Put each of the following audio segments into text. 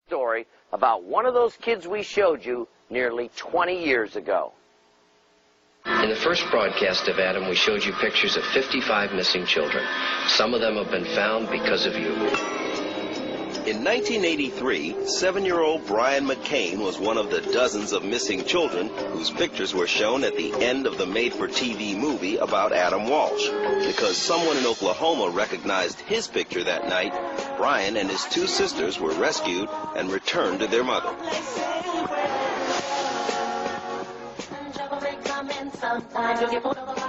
Story about one of those kids we showed you nearly 20 years ago. In the first broadcast of Adam, we showed you pictures of 55 missing children. Some of them have been found because of you. In 1983, 7-year-old Brian McCain was one of the dozens of missing children whose pictures were shown at the end of the made-for-TV movie about Adam Walsh. Because someone in Oklahoma recognized his picture that night, Brian and his 2 sisters were rescued and returned to their mother.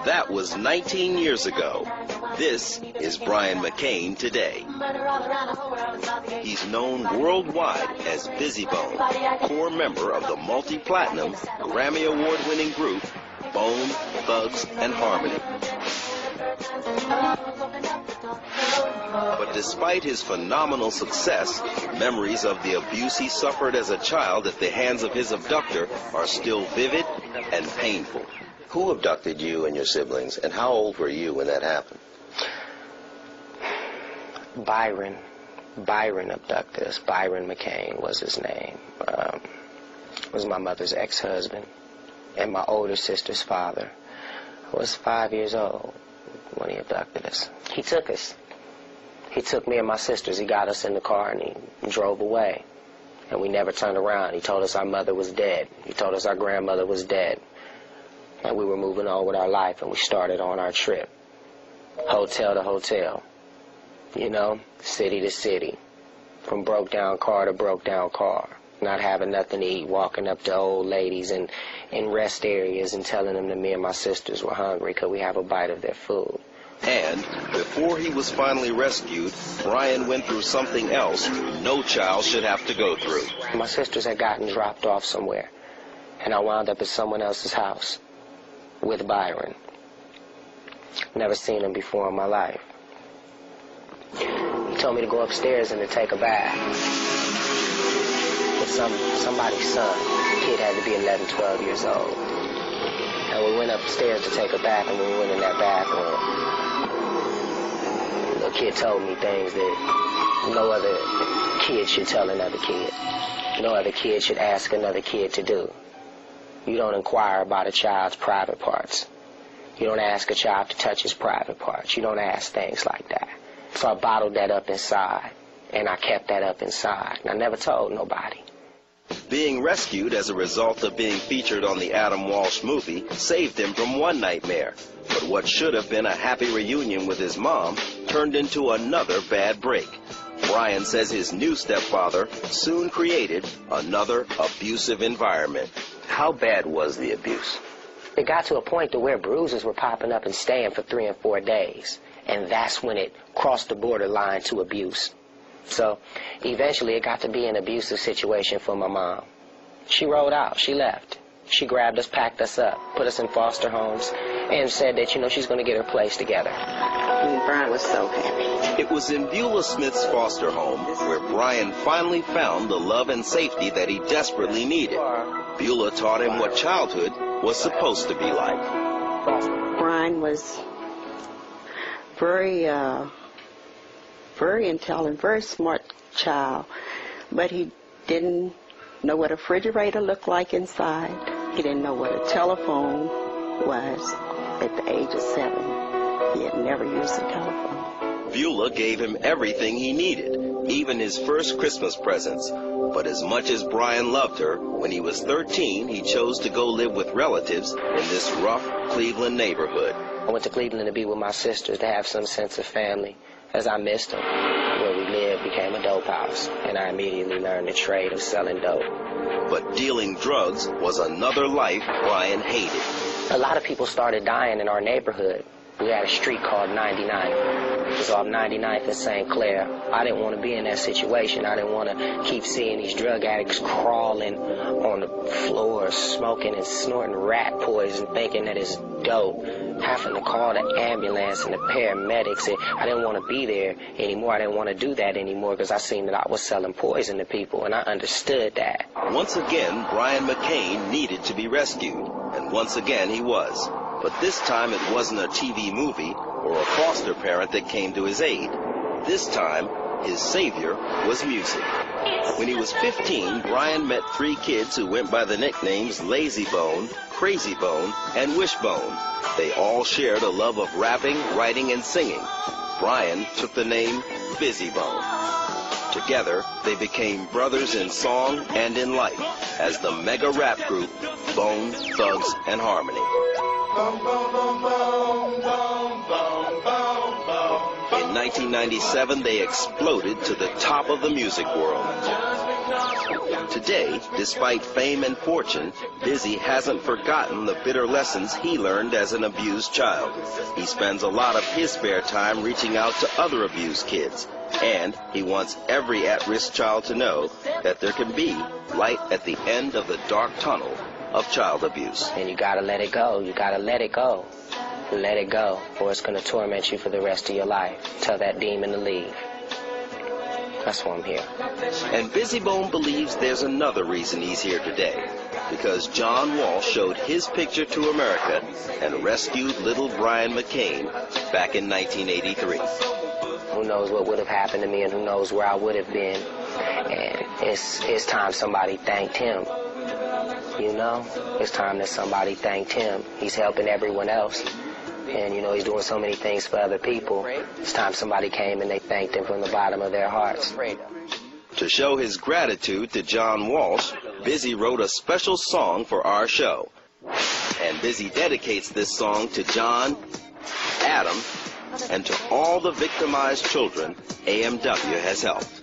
That was 19 years ago. This is Brian McCain today. He's known worldwide as Bizzy Bone, core member of the multi-platinum, Grammy Award-winning group Bone, Thugs, and Harmony. But despite his phenomenal success, memories of the abuse he suffered as a child at the hands of his abductor are still vivid and painful. Who abducted you and your siblings, and how old were you when that happened? Byron abducted us. Byron McCain was his name. Was my mother's ex-husband, and my older sister's father. I was 5 years old when he abducted us. He took us. He took me and my sisters. He got us in the car and he drove away. And we never turned around. He told us our mother was dead. He told us our grandmother was dead. And we were moving on with our life, and we started on our trip. Hotel to hotel. You know, city to city. From broke down car to broke down car. Not having nothing to eat, walking up to old ladies in rest areas and telling them that me and my sisters were hungry because we have a bite of their food. And before he was finally rescued, Brian went through something else no child should have to go through. My sisters had gotten dropped off somewhere, and I wound up at someone else's house with Byron. Never seen him before in my life. He told me to go upstairs and to take a bath. With somebody's son. The kid had to be 11, 12 years old. And we went upstairs to take a bath, and when we went in that bathroom, the kid told me things that no other kid should tell another kid. No other kid should ask another kid to do. You don't inquire about a child's private parts. You don't ask a child to touch his private parts. You don't ask things like that. So I bottled that up inside, and I kept that up inside. And I never told nobody. Being rescued as a result of being featured on the Adam Walsh movie saved him from one nightmare. But what should have been a happy reunion with his mom turned into another bad break. Brian says his new stepfather soon created another abusive environment. How bad was the abuse? It got to a point to where bruises were popping up and staying for 3 and 4 days. And that's when it crossed the borderline to abuse. So eventually it got to be an abusive situation for my mom. She rolled out. She left. She grabbed us, packed us up, put us in foster homes, and said that, you know, she's going to get her place together. Brian was so happy. It was in Beulah Smith's foster home where Brian finally found the love and safety that he desperately needed. Beulah taught him what childhood was supposed to be like. Brian was very intelligent, very smart child, but he didn't know what a refrigerator looked like inside. He didn't know what a telephone was at the age of 7. He had never used a telephone. Beulah gave him everything he needed, even his first Christmas presents. But as much as Brian loved her, when he was 13, he chose to go live with relatives in this rough Cleveland neighborhood. I went to Cleveland to be with my sisters to have some sense of family, as I missed them. Where we lived became a dope house, and I immediately learned the trade of selling dope. But dealing drugs was another life Brian hated. A lot of people started dying in our neighborhood. We had a street called 99th. It was off 99th in St. Clair. I didn't want to be in that situation. I didn't want to keep seeing these drug addicts crawling on the floor, smoking and snorting rat poison, thinking that it's dope. Having to call the ambulance and the paramedics. I didn't want to be there anymore. I didn't want to do that anymore because I seen that I was selling poison to people, and I understood that. Once again, Brian McCain needed to be rescued, and once again he was. But this time it wasn't a TV movie or a foster parent that came to his aid. This time, his savior was music. When he was 15, Brian met 3 kids who went by the nicknames Lazy Bone, Crazy Bone, and Wishbone. They all shared a love of rapping, writing, and singing. Brian took the name Bizzy Bone. Together, they became brothers in song and in life as the mega rap group Bone, Thugs, and Harmony. In 1997, they exploded to the top of the music world. Today, despite fame and fortune, Bizzy hasn't forgotten the bitter lessons he learned as an abused child. He spends a lot of his spare time reaching out to other abused kids. And he wants every at-risk child to know that there can be light at the end of the dark tunnel of child abuse. And you gotta let it go. You gotta let it go. Let it go, or it's gonna torment you for the rest of your life. Tell that demon to leave. That's why I'm here. And Bizzy Bone believes there's another reason he's here today. Because John Walsh showed his picture to America and rescued little Brian McCain back in 1983. Who knows what would have happened to me, and who knows where I would have been. And it's time somebody thanked him. You know, it's time that somebody thanked him. He's helping everyone else. And, you know, he's doing so many things for other people. It's time somebody came and they thanked him from the bottom of their hearts. To show his gratitude to John Walsh, Bizzy wrote a special song for our show. And Bizzy dedicates this song to John, Adam, and to all the victimized children AMW has helped.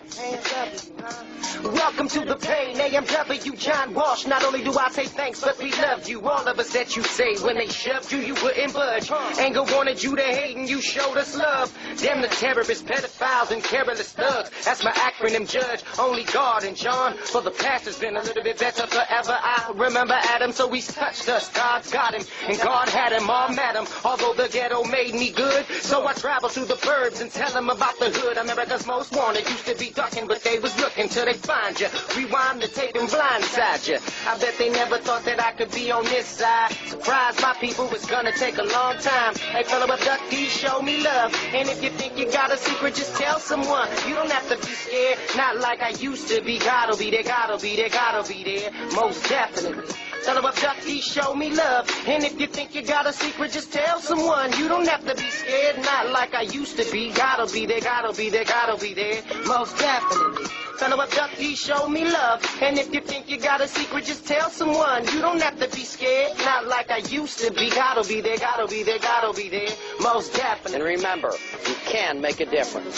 Welcome to the pain, AMW, John Walsh. Not only do I say thanks, but we love you. All of us that you say when they shoved you, you wouldn't budge. Anger wanted you to hate and you showed us love. Damn the terrorists, pedophiles, and careless thugs. That's my acronym, Judge. Only God and John. For the past has been a little bit better forever. I remember Adam, so he's touched us. God's got him, and God had him all mad him. Although the ghetto made me good, so I travel through the burbs and tell them about the hood. America's most wanted used to be ducking, but they was looking till they find you. Rewind the tape and blindside you. I bet they never thought that I could be on this side. Surprise my people, it's gonna take a long time. Hey fella, abductees, show me love. And if you think you got a secret, just tell someone. You don't have to be scared, not like I used to be. God'll be there, God'll be there, God'll be there. Most definitely. Tell them abductees, show me love. And if you think you got a secret, just tell someone. You don't have to be scared, not like I used to be. God'll be there, God'll be there, God'll be there. Most definitely. Fellow abductees, show me love. And if you think you got a secret, just tell someone. You don't have to be scared, not like I used to be. God'll be there, God'll be there, God'll be there. Most definitely. And remember, you can make a difference.